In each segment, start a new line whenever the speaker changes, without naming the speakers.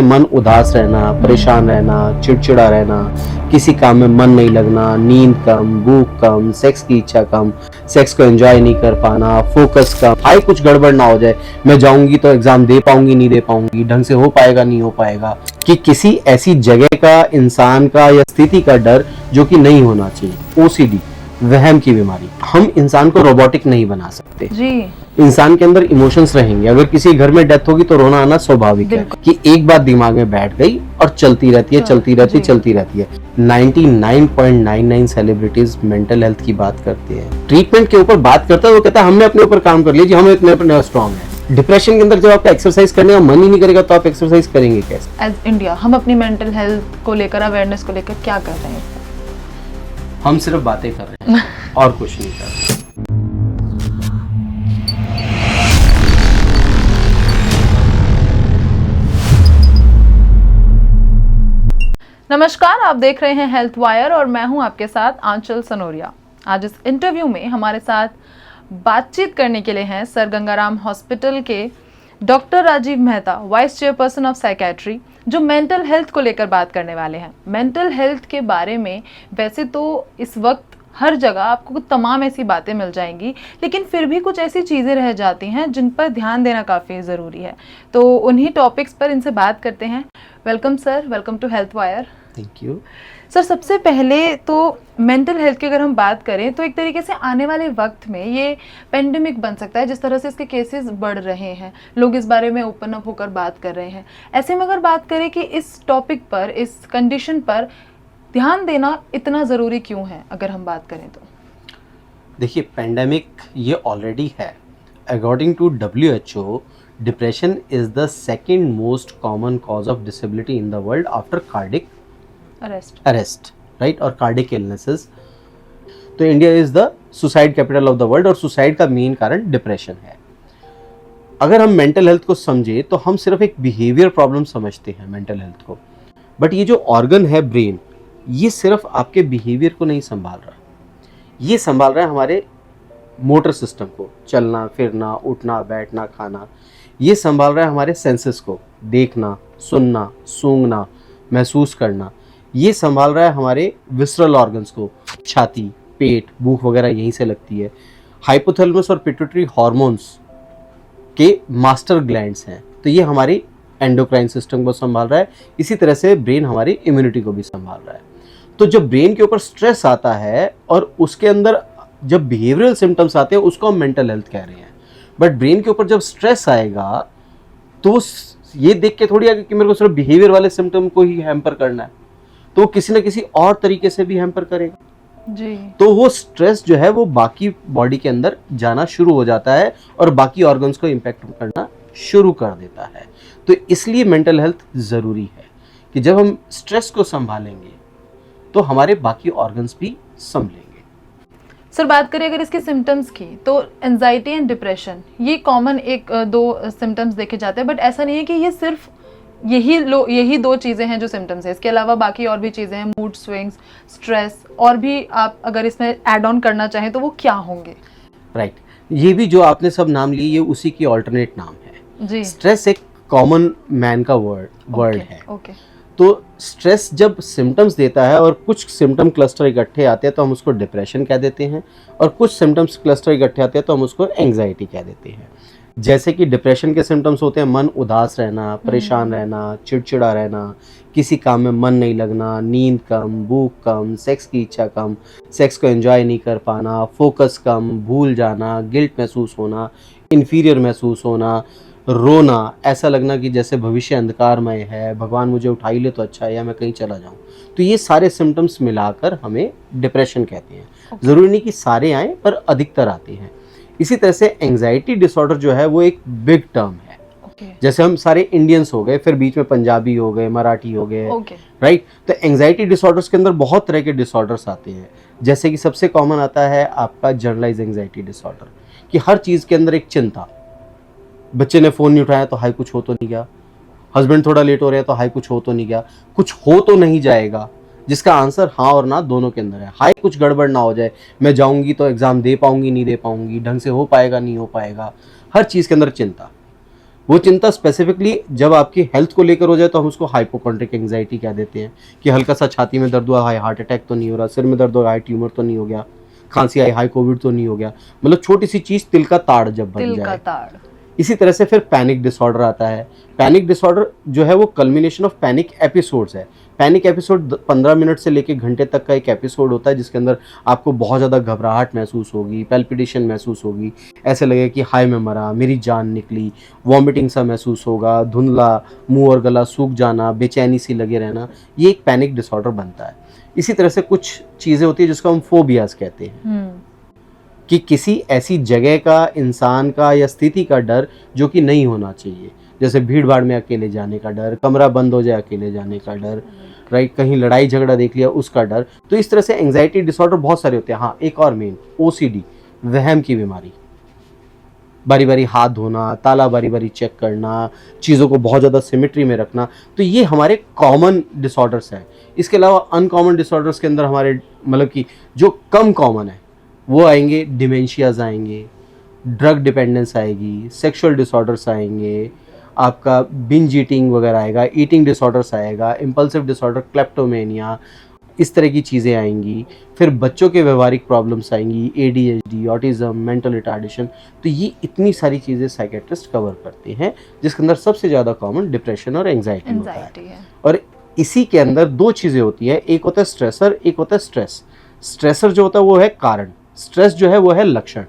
मन उदास रहना, परेशान रहना, चिड़चिड़ा रहना, किसी काम में मन नहीं लगना, नींद कम, भूख कम, सेक्स की इच्छा कम, सेक्स को एंजॉय नहीं कर पाना, फोकस कम, हाई कुछ गड़बड़ ना हो जाए, मैं जाऊंगी तो एग्जाम दे पाऊंगी नहीं दे पाऊंगी, ढंग से हो पाएगा नहीं हो पाएगा, कि किसी ऐसी जगह का, इंसान का या स्थिति का डर जो कि नहीं होना चाहिए। ओसीडी, वहम की बीमारी। हम इंसान को रोबोटिक नहीं बना सकते
जी।
इंसान के अंदर इमोशंस रहेंगे। अगर किसी घर में डेथ होगी तो रोना आना स्वाभाविक है, कि एक बात दिमाग में बैठ गई और चलती रहती है, चलती रहती है, चलती रहती है। 99.99 सेलिब्रिटीज मेंटल हेल्थ की बात करते हैं, ट्रीटमेंट के ऊपर बात करता है, वो कहता है हमने अपने ऊपर काम कर लिया जी, हम इतने अपने स्ट्रॉन्ग है। डिप्रेशन के अंदर जब आपका एक्सरसाइज करने का मन ही नहीं करेगा तो आप एक्सरसाइज करेंगे कैसे?
एज इंडिया हम अपनी मेंटल हेल्थ को लेकर, अवेयरनेस को लेकर क्या कर रहे हैं?
हम सिर्फ बातें कर रहे हैं और कुछ नहीं कर रहे।
नमस्कार, आप देख रहे हैं हेल्थ वायर और मैं हूं आपके साथ आंचल सनोरिया। आज इस इंटरव्यू में हमारे साथ बातचीत करने के लिए हैं सर गंगाराम हॉस्पिटल के doctor Rajiv Mehta, vice chairperson of psychiatry, जो मेंटल हेल्थ को लेकर बात करने वाले हैं। मेंटल हेल्थ के बारे में वैसे तो इस वक्त हर जगह आपको तमाम ऐसी बातें मिल जाएंगी, लेकिन फिर भी कुछ ऐसी चीज़ें रह जाती हैं जिन पर ध्यान देना काफ़ी ज़रूरी है। तो उन्हीं टॉपिक्स पर इनसे बात करते हैं। Welcome sir, welcome to health wire.
Thank you
sir, सबसे पहले तो मेंटल हेल्थ की अगर हम बात करें तो एक तरीके से आने वाले वक्त में ये पेंडेमिक बन सकता है। जिस तरह से इसके केसेस बढ़ रहे हैं, लोग इस बारे में ओपन अप होकर बात कर रहे हैं। ऐसे में अगर बात करें कि इस टॉपिक पर, इस कंडीशन पर ध्यान देना इतना ज़रूरी क्यों है, अगर हम बात करें तो?
देखिए, पेंडेमिक ये ऑलरेडी है। According to WHO, depression is the second most common cause of disability in the world after cardiac arrest, right, और कार्डिक इलनेसेस। तो India is the suicide capital of the world और suicide का main कारण depression है। अगर हम mental health को समझे तो हम सिर्फ एक बिहेवियर प्रॉब्लम समझते हैं मेंटल हेल्थ को, बट ये जो ऑर्गन है ब्रेन, ये सिर्फ आपके बिहेवियर को नहीं संभाल रहा, ये संभाल रहा है हमारे मोटर सिस्टम को, चलना फिरना, उठना बैठना, खाना। ये संभाल रहा है हमारे सेंसेस को, देखना, सुनना, सूंघना, महसूस करना। ये संभाल रहा है हमारे विसरल ऑर्गन्स को, छाती, पेट, भूख वगैरह यहीं से लगती है। हाइपोथैलेमस और पिट्यूटरी हॉर्मोन्स के मास्टर ग्लैंड्स हैं, तो ये हमारी एंडोक्राइन सिस्टम को संभाल रहा है। इसी तरह से ब्रेन हमारी इम्यूनिटी को भी संभाल रहा है। तो जब ब्रेन के ऊपर स्ट्रेस आता है और उसके अंदर जब बिहेवियरल सिम्टम्स आते हैं, उसको हम मेंटल हेल्थ कह रहे हैं। बट ब्रेन के ऊपर जब स्ट्रेस आएगा तो ये देख के थोड़ी आगे कि मेरे को सिर्फ बिहेवियर वाले सिम्टम को ही हैम्पर करना है, तो किसी न किसी और तरीके से भी हैम्पर करेगा
जी।
तो वो स्ट्रेस जो है वो बाकी बॉडी के अंदर जाना शुरू हो जाता है और बाकी ऑर्गन्स को इम्पैक्ट करना शुरू कर देता है। तो इसलिए मेंटल हेल्थ ज़रूरी है कि जब हम स्ट्रेस को संभालेंगे तो हमारे बाकी ऑर्गन्स भी संभलेंगे।
सर, बात करें अगर इसके सिम्टम्स की, तो एंजाइटी एंड डिप्रेशन ये कॉमन एक दो सिम्टम्स देखे जाते हैं, बट ऐसा नहीं है कि ये सिर्फ यही दो चीज़ें हैं जो सिम्टम्स है। इसके अलावा बाकी और भी चीज़ें हैं, मूड स्विंग्स, स्ट्रेस, और भी आप अगर इसमें ऐड ऑन करना चाहें तो वो क्या होंगे?
राइट, ये भी जो आपने सब नाम लिए, ये उसी की ऑल्टरनेट नाम है
जी।
स्ट्रेस एक कॉमन मैन का वर्ड है।
ओके।
तो स्ट्रेस जब सिम्टम्स देता है और कुछ सिम्टम क्लस्टर इकट्ठे आते हैं तो हम उसको डिप्रेशन कह देते हैं, और कुछ सिम्टम्स क्लस्टर इकट्ठे आते हैं तो हम उसको एंग्जाइटी कह देते हैं। जैसे कि डिप्रेशन के सिम्टम्स होते हैं मन उदास रहना, परेशान रहना, चिड़चिड़ा रहना, किसी काम में मन नहीं लगना, नींद कम, भूख कम, सेक्स की इच्छा कम, सेक्स को एंजॉय नहीं कर पाना, फोकस कम, भूल जाना, गिल्ट महसूस होना, इन्फीरियर महसूस होना, रोना, ऐसा लगना कि जैसे भविष्य अंधकारमय है, भगवान मुझे उठा ही ले तो अच्छा है, या मैं कहीं चला जाऊं। तो ये सारे सिम्टम्स मिलाकर हमें डिप्रेशन कहते हैं। ज़रूरी नहीं कि सारे आएँ, पर अधिकतर आते हैं। इसी तरह से एंग्जाइटी डिसऑर्डर जो है वो एक बिग टर्म है। जैसे हम सारे इंडियंस हो गए, फिर बीच में पंजाबी हो गए, मराठी हो गए, राइट। तो एंग्जाइटी डिसऑर्डर्स के अंदर बहुत तरह के डिसऑर्डर्स आते हैं। जैसे कि सबसे कॉमन आता है आपका जनरलाइज एंग्जाइटी डिसऑर्डर, कि हर चीज़ के अंदर एक चिंता। बच्चे ने फ़ोन नहीं उठाया तो हाई कुछ हो तो नहीं गया, हस्बैंड थोड़ा लेट हो रहे हैं तो हाई कुछ हो तो नहीं गया, कुछ हो तो नहीं जाएगा, जिसका आंसर हाँ और ना दोनों के अंदर है। हाई कुछ गड़बड़ ना हो जाए, मैं जाऊंगी तो एग्ज़ाम दे पाऊंगी नहीं दे पाऊंगी, ढंग से हो पाएगा नहीं हो पाएगा, हर चीज़ के अंदर चिंता। वो चिंता स्पेसिफिकली जब आपकी हेल्थ को लेकर हो जाए तो हम उसको हाइपोकॉन्ड्रिक एंजाइटी क्या देते हैं कि हल्का सा छाती में दर्द हुआ, हाई हार्ट अटैक तो नहीं हो रहा, सिर में दर्द हो रहा, हाई ट्यूमर तो नहीं हो गया, खांसी आई, हाई कोविड तो नहीं हो गया, मतलब छोटी सी चीज तिल का ताड़ जब बन
तिल का
जाए।
ताड़।
इसी तरह से फिर पैनिक डिसऑर्डर आता है। पैनिक डिसऑर्डर जो है वो कल्मिनेशन ऑफ पैनिक एपिसोड्स है। पैनिक एपिसोड 15 मिनट से लेकर घंटे तक का एक एपिसोड होता है जिसके अंदर आपको बहुत ज़्यादा घबराहट महसूस होगी, पैल्पिटेशन महसूस होगी, ऐसे लगेगा कि हाय मैं मरा, मेरी जान निकली, वॉमिटिंग सा महसूस होगा, धुंधला, मुंह और गला सूख जाना, बेचैनी सी लगे रहना, ये एक पैनिक डिसऑर्डर बनता है। इसी तरह से कुछ चीज़ें होती है जिसको हम फोबियाज कहते हैं कि किसी ऐसी जगह का, इंसान का या स्थिति का डर जो कि नहीं होना चाहिए, जैसे भीड़ भाड़ में अकेले जाने का डर, कमरा बंद हो जाए अकेले जाने का डर, राइट, कहीं लड़ाई झगड़ा देख लिया उसका डर। तो इस तरह से एंजाइटी डिसऑर्डर बहुत सारे होते हैं। हाँ, एक और मेन ओसीडी, वहम की बीमारी, बारी बारी हाथ धोना, ताला बारी बारी चेक करना, चीज़ों को बहुत ज़्यादा सिमेट्री में रखना, तो ये हमारे कॉमन डिसऑर्डर्स हैं। इसके अलावा अनकॉमन डिसऑर्डर्स के अंदर हमारे मतलब कि जो कम कॉमन है वो आएंगे, डिमेंशियाज आएंगे, ड्रग डिपेंडेंस आएगी, सेक्सुअल डिसऑर्डर्स आएंगे, आपका बिंज ईटिंग वगैरह आएगा, ईटिंग डिसऑर्डर्स आएगा, इम्पल्सिव डिसऑर्डर, क्लेप्टोमेनिया, इस तरह की चीज़ें आएंगी। फिर बच्चों के व्यवहारिक प्रॉब्लम्स आएंगी, ADHD, ऑटिज़म, मेंटल रिटार्डेशन। तो ये इतनी सारी चीज़ें साइकेट्रिस्ट कवर करते हैं, जिसके अंदर सबसे ज़्यादा कॉमन डिप्रेशन और एंजाइटी होता है। और इसी के अंदर दो चीज़ें होती है, एक होता है स्ट्रेसर, एक होता है स्ट्रेस। स्ट्रेसर जो होता है वो है कारण, स्ट्रेस जो है वो है लक्षण।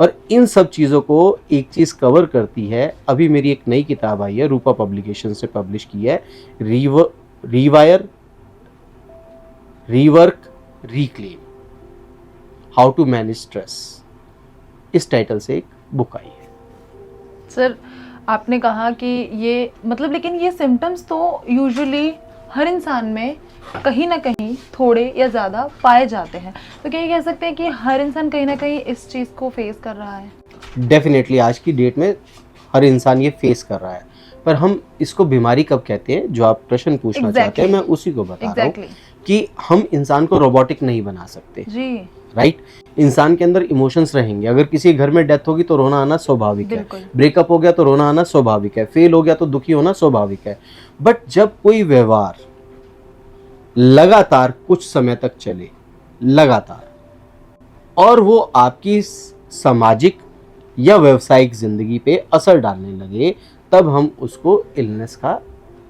और इन सब चीज़ों को एक चीज़ कवर करती है। अभी मेरी एक नई किताब आई है, रूपा पब्लिकेशन से पब्लिश की है, rewire, rework, reclaim, how to manage stress, इस टाइटल से एक बुक आई है।
सर, आपने कहा कि ये मतलब, लेकिन ये सिम्टम्स तो यूजुअली हर इंसान में कहीं ना कहीं थोड़े या ज़्यादा पाए जाते हैं, तो क्या ये कह सकते हैं कि हर इंसान कहीं ना कहीं इस चीज़ को फेस कर रहा है?
डेफिनेटली आज की डेट में हर इंसान ये फेस कर रहा है, पर हम इसको बीमारी कब कहते हैं, जो आप प्रश्न पूछना चाहते हैं मैं उसी को बता रहा हूँ कि हम इंसान को रोबोटिक नहीं बना सकते जी, राइट। इंसान के अंदर इमोशंस रहेंगे। अगर किसी घर में डेथ होगी तो रोना आना स्वाभाविक है, ब्रेकअप हो गया तो रोना आना स्वाभाविक है, फेल हो गया तो दुखी होना स्वाभाविक है। बट जब कोई व्यवहार लगातार कुछ समय तक चले, लगातार, और वो आपकी सामाजिक या व्यावसायिक जिंदगी पे असर डालने लगे, तब हम उसको इलनेस का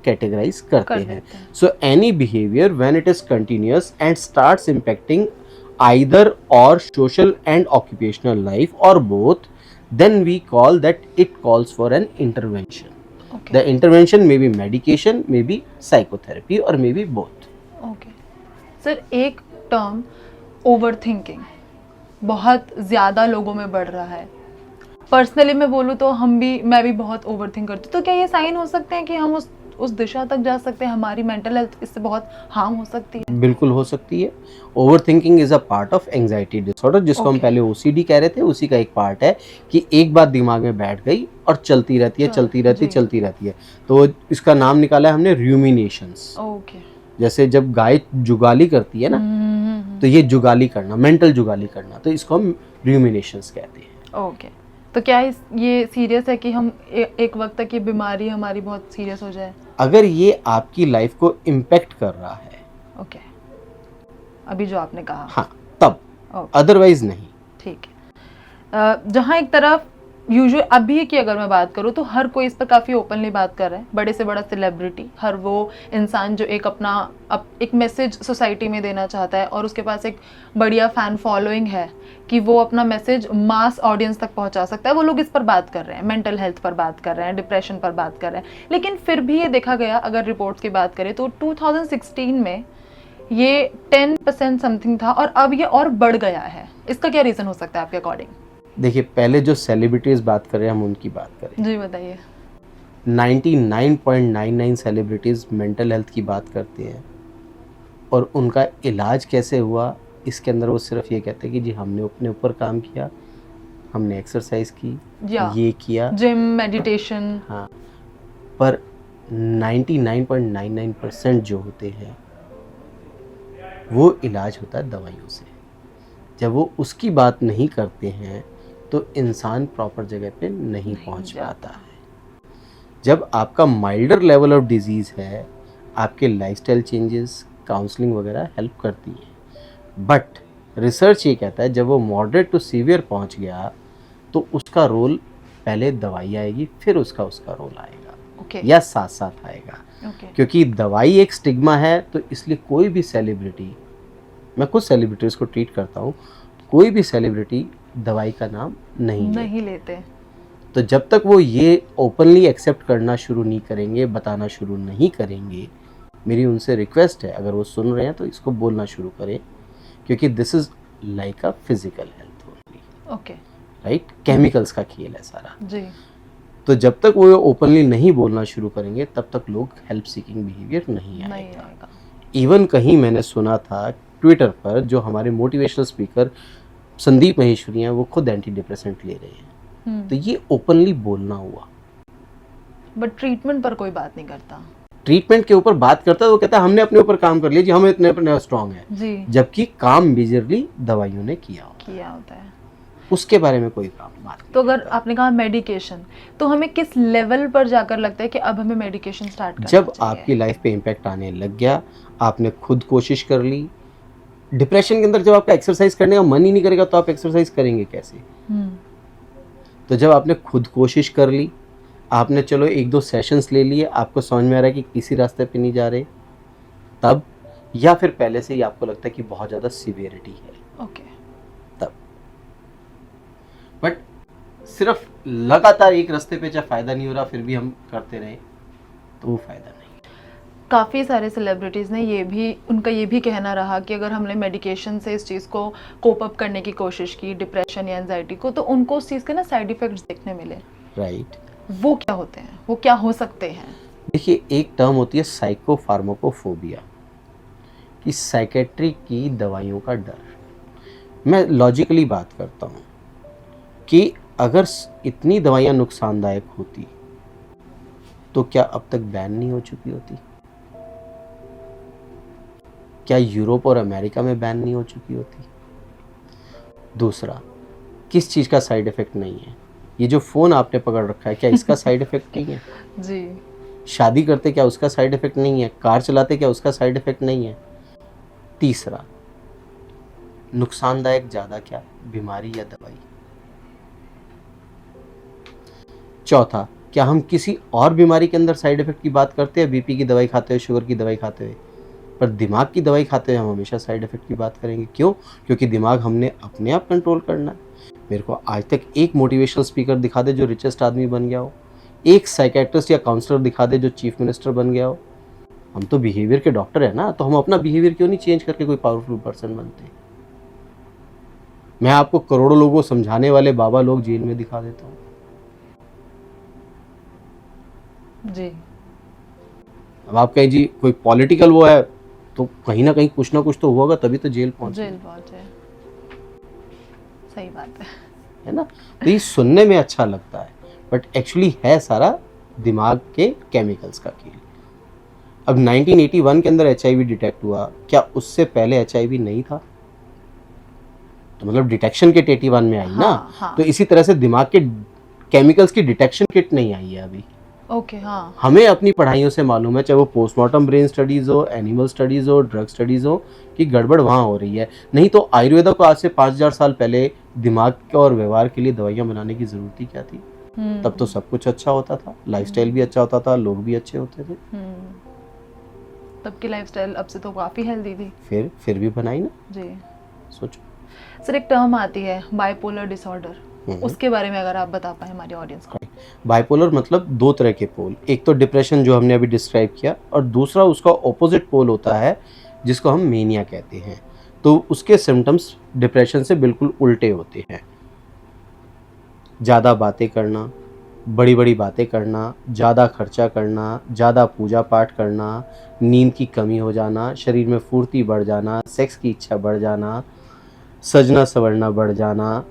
कैटेगराइज करते हैं। So any behaviour when it is continuous and starts impacting either or social and occupational life or both, then we call that it calls for an intervention. The intervention may be medication, may be psychotherapy or may be both.
Sir, एक term overthinking बहुत ज़्यादा लोगों में बढ़ रहा है। Personally मैं बोलूँ तो मैं भी बहुत ओवरथिंक करती हूँ। तो क्या ये साइन हो सकते हैं कि हम उस दिशा तक जा सकते हैं, हमारी मेंटल हेल्थ इससे बहुत हार्म हो सकती है?
बिल्कुल हो सकती है। Overthinking is a part of anxiety disorder, जिसको हम पहले OCD कह रहे थे, उसी का एक पार्ट है कि एक बात दिमाग में बैठ गई और चलती रहती है, चलती रहती है। तो इसका नाम निकाला है हमने रूमिनेशंस। जैसे जब गाय जुगाली करती है ना, तो ये जुगाली करना, मेंटल जुगाली करना, तो इसको हम रूमिनेशंस कहते हैं।
तो क्या ये सीरियस है कि हम एक वक्त तक ये बीमारी हमारी बहुत सीरियस हो जाए?
अगर ये आपकी लाइफ को इम्पैक्ट कर रहा है,
अभी जो आपने कहा,
हाँ, तब, अदरवाइज नहीं।
ठीक है। जहाँ एक तरफ यूजुअल अभी की अगर मैं बात करूँ तो हर कोई इस पर काफ़ी ओपनली बात कर रहा है, बड़े से बड़ा सेलिब्रिटी, हर वो इंसान जो एक मैसेज सोसाइटी में देना चाहता है और उसके पास एक बढ़िया फ़ैन फॉलोइंग है कि वो अपना मैसेज मास ऑडियंस तक पहुंचा सकता है, वो लोग इस पर बात कर रहे हैं, मेंटल हेल्थ पर बात कर रहे हैं, डिप्रेशन पर बात कर रहे हैं। लेकिन फिर भी ये देखा गया, अगर रिपोर्ट्स की बात करें तो 2016 में ये 10% समथिंग था और अब ये और बढ़ गया है। इसका क्या रीज़न हो सकता है आपके अकॉर्डिंग?
देखिए, पहले जो सेलिब्रिटीज़ बात कर रहे हैं हम उनकी बात करें।
जी बताइए।
99.99 सेलिब्रिटीज़ मेंटल हेल्थ की बात करते हैं और उनका इलाज कैसे हुआ, इसके अंदर वो सिर्फ ये कहते हैं कि जी हमने अपने ऊपर काम किया, हमने एक्सरसाइज की, ये किया,
जिम, मेडिटेशन।
हाँ, पर 99.99% जो होते हैं वो इलाज होता है दवाइयों से। जब वो उसकी बात नहीं करते हैं तो इंसान प्रॉपर जगह पे नहीं पहुंच पाता है। जब आपका माइल्डर लेवल ऑफ डिजीज़ है, आपके लाइफस्टाइल चेंजेस, काउंसलिंग वगैरह हेल्प करती है। बट रिसर्च ये कहता है जब वो मॉडरेट टू सीवियर पहुंच गया तो उसका रोल, पहले दवाई आएगी फिर उसका रोल आएगा,
ओके
या साथ साथ आएगा।
ओके
क्योंकि दवाई एक स्टिग्मा है, तो इसलिए कोई भी सेलिब्रिटी, मैं खुद सेलिब्रिटीज़ को ट्रीट करता हूँ, कोई भी सेलिब्रिटी दवाई का नाम नहीं
लेते।
तो जब तक वो ये ओपनली एक्सेप्ट करना शुरू नहीं करेंगे, बताना शुरू नहीं करेंगे, मेरी उनसे रिक्वेस्ट है अगर वो सुन रहे हैं तो इसको बोलना शुरू करें, क्योंकि this is like a physical health only,
okay
right? Chemicals का खेल है सारा।
जी
तो जब तक वो ओपनली नहीं बोलना शुरू करेंगे तब तक लोग हेल्प सीकिंग बिहेवियर नहीं आएगा। इवन कहीं मैंने सुना था ट्विटर पर, जो हमारे मोटिवेशनल स्पीकर संदीप महेश्वरी हैं, वो खुद एंटी डिप्रेसेंट ले रहे हैं। तो ये ओपनली बोलना हुआ।
बट ट्रीटमेंट पर कोई बात नहीं करता।
ट्रीटमेंट के ऊपर बात करता है, वो कहता है हमने अपने ऊपर काम कर लिया जी, हम इतने अपने स्ट्रांग हैं
जी,
जबकि काम मेजरली दवाइयों ने किया
होता है।
उसके बारे में कोई काम बात नहीं
तो अगर
करता।
आपने कहा मेडिकेशन, तो हमें किस लेवल पर जाकर लगता है कि अब हमें मेडिकेशन स्टार्ट करना
जब
चाहिए?
आपकी लाइफ पे इम्पैक्ट आने लग गया, आपने खुद कोशिश कर ली। डिप्रेशन के अंदर जब आपका एक्सरसाइज करने का मन ही नहीं करेगा तो आप एक्सरसाइज करेंगे कैसे? तो जब आपने खुद कोशिश कर ली, आपने चलो 1-2 सेशंस ले लिए, आपको समझ में आ रहा है कि किसी रास्ते पे नहीं जा रहे, तब, या फिर पहले से ही आपको लगता है कि बहुत ज़्यादा सिवियरिटी है,
ओके।
तब। बट सिर्फ लगातार एक रास्ते पे चाहे फ़ायदा नहीं हो रहा फिर भी हम करते रहे तो वो फ़ायदा नहीं।
काफ़ी सारे सेलिब्रिटीज़ ने उनका ये भी कहना रहा कि अगर हमने मेडिकेशन से इस चीज़ को कोप अप करने की कोशिश की, डिप्रेशन या एंजाइटी को, तो उनको उस चीज़ के ना साइड इफ़ेक्ट्स देखने मिले।
राइट।
वो क्या होते हैं, वो क्या हो सकते हैं?
देखिए, एक टर्म होती है साइकोफार्माकोफोबिया, कि साइकेट्री की दवाइयों का डर। मैं लॉजिकली बात करता हूँ कि अगर इतनी दवाइयाँ नुकसानदायक होती तो क्या अब तक बैन नहीं हो चुकी होती? क्या यूरोप और अमेरिका में बैन नहीं हो चुकी होती? दूसरा, किस चीज़ का साइड इफ़ेक्ट नहीं है? ये जो फ़ोन आपने पकड़ रखा है, क्या इसका साइड इफ़ेक्ट नहीं है?
जी,
शादी करते क्या उसका साइड इफ़ेक्ट नहीं है? कार चलाते क्या उसका साइड इफ़ेक्ट नहीं है? तीसरा, नुकसानदायक ज़्यादा क्या, बीमारी या दवाई? चौथा, क्या हम किसी और बीमारी के अंदर साइड इफ़ेक्ट की बात करते हैं, बीपी की दवाई खाते हुए, शुगर की दवाई खाते हुए? पर दिमाग की दवाई खाते हुए हम हमेशा साइड इफ़ेक्ट की बात करेंगे। क्यों? क्योंकि दिमाग हमने अपने आप कंट्रोल करना है। मेरे को आज तक एक मोटिवेशनल स्पीकर दिखा दे जो रिचेस्ट आदमी बन गया हो, एक साइकेट्रिस्ट या काउंसलर दिखा दे जो चीफ मिनिस्टर बन गया हो। हम तो बिहेवियर के डॉक्टर हैं ना, तो हम अपना बिहेवियर क्यों नहीं चेंज करके कोई पावरफुल पर्सन बनते? मैं आपको करोड़ों लोगों को समझाने वाले बाबा लोग जेल में दिखा देता हूँ।
जी,
अब आप कहें जी कोई पॉलिटिकल वो है तो कहीं ना कहीं कुछ ना कुछ तो हुआ होगा तभी तो जेल पहुंचे,
जेल पहुंचे। सही बात
है ना? तो ये सुनने में अच्छा लगता है बट एक्चुअली है सारा दिमाग के केमिकल्स का खेल। अब 1981 के अंदर HIV डिटेक्ट हुआ, क्या उससे पहले HIV नहीं था? तो मतलब डिटेक्शन किट 81 में आई ना,
हाँ।
तो इसी तरह से दिमाग के केमिकल्स की डिटेक्शन किट नहीं आई है अभी।
ओके, हाँ।
हमें अपनी पढ़ाइयों से मालूम है, चाहे वो पोस्टमार्टम ब्रेन स्टडीज़ हो, एनिमल स्टडीज़ हो, ड्रग स्टडीज़ हो, कि गड़बड़ वहाँ हो रही है। नहीं तो आयुर्वेदा को आज से 5000 साल पहले दिमाग के और व्यवहार के लिए दवाइयाँ बनाने की ज़रूरत ही क्या थी? तब तो सब कुछ अच्छा होता था, लाइफस्टाइल भी अच्छा होता था, लोग भी अच्छे होते थे।
तब की लाइफस्टाइल अब से तो काफ़ी हेल्दी थी।
फिर भी बनाई ना,
जी
सोचो।
सर, एक टर्म आती है बाइपोलर डिसऑर्डर, उसके बारे में अगर आप बता पाए हमारी ऑडियंस को।
बाइपोलर मतलब दो तरह के पोल, एक तो डिप्रेशन जो हमने अभी डिस्क्राइब किया, और दूसरा उसका ऑपोजिट पोल होता है जिसको हम मेनिया कहते हैं। तो उसके सिम्टम्स डिप्रेशन से बिल्कुल उल्टे होते हैं। ज़्यादा बातें करना, बड़ी बड़ी बातें करना, ज़्यादा खर्चा करना, ज़्यादा पूजा पाठ करना, नींद की कमी हो जाना, शरीर में फुर्ती बढ़ जाना, सेक्स की इच्छा बढ़ जाना, सजना संवरना बढ़ जाना,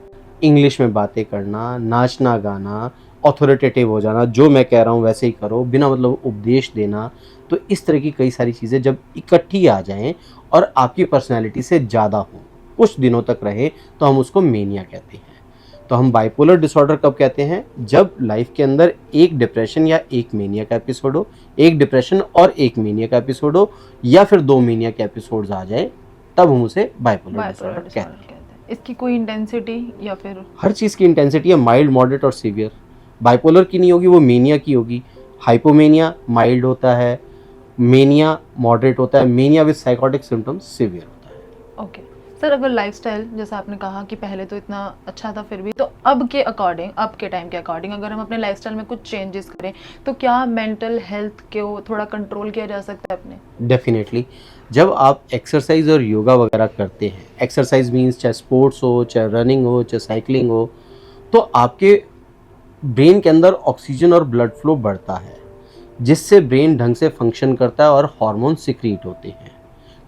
इंग्लिश में बातें करना, नाचना गाना, अथॉरिटेटिव हो जाना, जो मैं कह रहा हूँ वैसे ही करो, बिना मतलब उपदेश देना। तो इस तरह की कई सारी चीज़ें जब इकट्ठी आ जाएं और आपकी पर्सनैलिटी से ज़्यादा हो, कुछ दिनों तक रहे, तो हम उसको मेनिया कहते हैं। तो हम बाइपोलर डिसऑर्डर कब कहते हैं? जब लाइफ के अंदर एक डिप्रेशन या एक मेनिया का एपिसोड हो, एक डिप्रेशन और एक मेनिया का एपिसोड हो, या फिर 2 मेनिया के एपिसोड्स आ जाए, तब हम उसे बाइपोलर डिसऑर्डर कहते हैं।
इसकी कोई इंटेंसिटी या फिर?
हर चीज़ की इंटेंसिटी है, माइल्ड, मॉडरेट और सीवियर। बाइपोलर की नहीं होगी, वो मेनिया की होगी। हाइपोमेनिया माइल्ड होता है, मेनिया मॉडरेट होता है, mania with psychotic symptoms severe होता है।
ओके सर, अगर लाइफस्टाइल जैसा आपने कहा कि पहले तो इतना अच्छा था फिर भी, तो अब के अकॉर्डिंग, अब के टाइम के अकॉर्डिंग अगर हम अपने लाइफस्टाइल में कुछ चेंजेस करें तो क्या मेंटल हेल्थ को थोड़ा कंट्रोल किया जा सकता है अपने?
डेफिनेटली। जब आप एक्सरसाइज और योगा वगैरह करते हैं, एक्सरसाइज मीन्स चाहे स्पोर्ट्स हो, चाहे रनिंग हो, चाहे साइकिलिंग हो, तो आपके ब्रेन के अंदर ऑक्सीजन और ब्लड फ्लो बढ़ता है, जिससे ब्रेन ढंग से फंक्शन करता है और हार्मोन सिक्रीट होते हैं।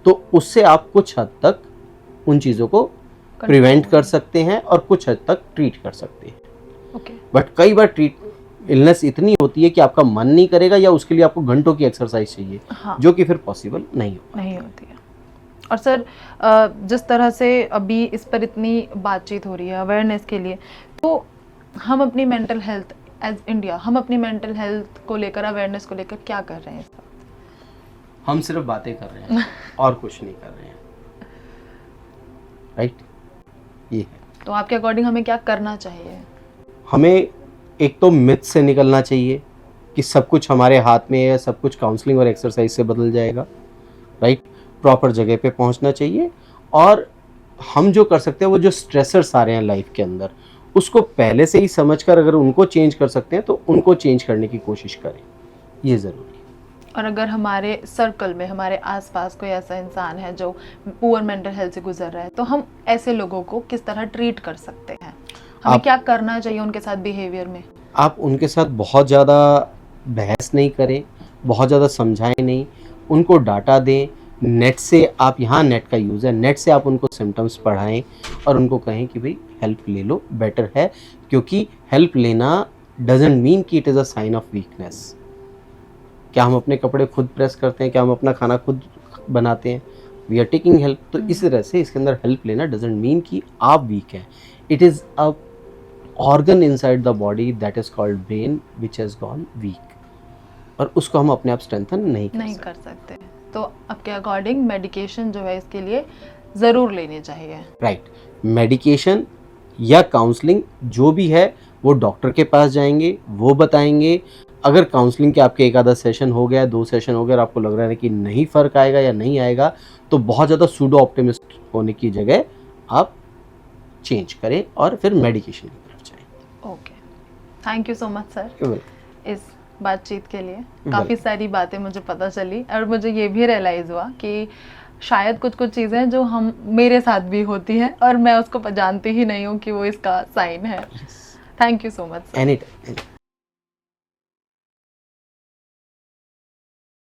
तो उससे आप कुछ हद तक उन चीज़ों को प्रिवेंट कर सकते हैं और कुछ हद तक ट्रीट कर सकते हैं।
ओके।
बट कई बार इलनेस इतनी होती है कि आपका मन नहीं करेगा, या उसके लिए आपको घंटों की एक्सरसाइज चाहिए,
हाँ।
जो कि फिर पॉसिबल नहीं
होती है। और सर, जिस तरह से अभी इस पर इतनी बातचीत हो रही है अवेयरनेस के लिए, तो हम अपनी मेंटल हेल्थ एज इंडिया, हम अपनी मेंटल हेल्थ को लेकर, अवेयरनेस को लेकर क्या कर रहे हैं इस पर?
हम सिर्फ बातें कर रहे हैं और कुछ नहीं कर रहे हैं, राइट? ये है।
तो आपके अकॉर्डिंग हमें क्या करना चाहिए?
हमें एक तो मिथ से निकलना चाहिए कि सब कुछ हमारे हाथ में है, सब कुछ काउंसलिंग और एक्सरसाइज से बदल जाएगा, राइट? प्रॉपर जगह पे पहुंचना चाहिए, और हम जो कर सकते हैं, वो जो स्ट्रेसर्स आ रहे हैं लाइफ के अंदर, उसको पहले से ही समझकर अगर उनको चेंज कर सकते हैं तो उनको चेंज करने की कोशिश करें, ये ज़रूरी है।
और अगर हमारे सर्कल में, हमारे आसपास कोई ऐसा इंसान है जो पुअर मेंटल हेल्थ से गुजर रहा है, तो हम ऐसे लोगों को किस तरह ट्रीट कर सकते हैं? हमें क्या करना चाहिए उनके साथ बिहेवियर में?
आप उनके साथ बहुत ज़्यादा बहस नहीं करें, बहुत ज़्यादा समझाएं नहीं, उनको डाटा दें। नेट से आप, यहाँ नेट का यूज़ है, नेट से आप उनको सिम्टम्स पढ़ाएं और उनको कहें कि भाई हेल्प ले लो, बेटर है, क्योंकि हेल्प लेना डजेंट मीन कि it is a sign of weakness. क्या हम अपने कपड़े खुद प्रेस करते हैं? क्या हम अपना खाना खुद बनाते हैं? We are taking help. तो इस तरह से इसके अंदर हेल्प लेना डजेंट मीन कि आप वीक हैं। It is a organ inside the body that is called brain which has gone weak, और उसको हम अपने आप स्ट्रेंथन नहीं कर सकते।
तो आपके अकॉर्डिंग मेडिकेशन जो है इसके लिए ज़रूर लेनी चाहिए,
राइट? मेडिकेशन या काउंसलिंग जो भी है वो डॉक्टर के पास जाएंगे, वो बताएंगे। अगर काउंसलिंग के आपके एक आधा सेशन हो गया, 2 सेशन हो गया, और आपको लग रहा है कि नहीं फ़र्क आएगा या नहीं आएगा, तो बहुत ज़्यादा सूडो ऑप्टिमिस्ट होने की जगह आप चेंज करें और फिर मेडिकेशन की तरफ जाएं।
Okay, thank you so much sir
welcome.
इस बातचीत के लिए। काफ़ी सारी बातें मुझे पता चली, और मुझे ये भी रियलाइज़ हुआ कि शायद कुछ कुछ चीज़ें जो हम, मेरे साथ भी होती हैं और मैं उसको जानती ही नहीं हूँ कि वो इसका साइन है। Thank you so much sir.
Any time.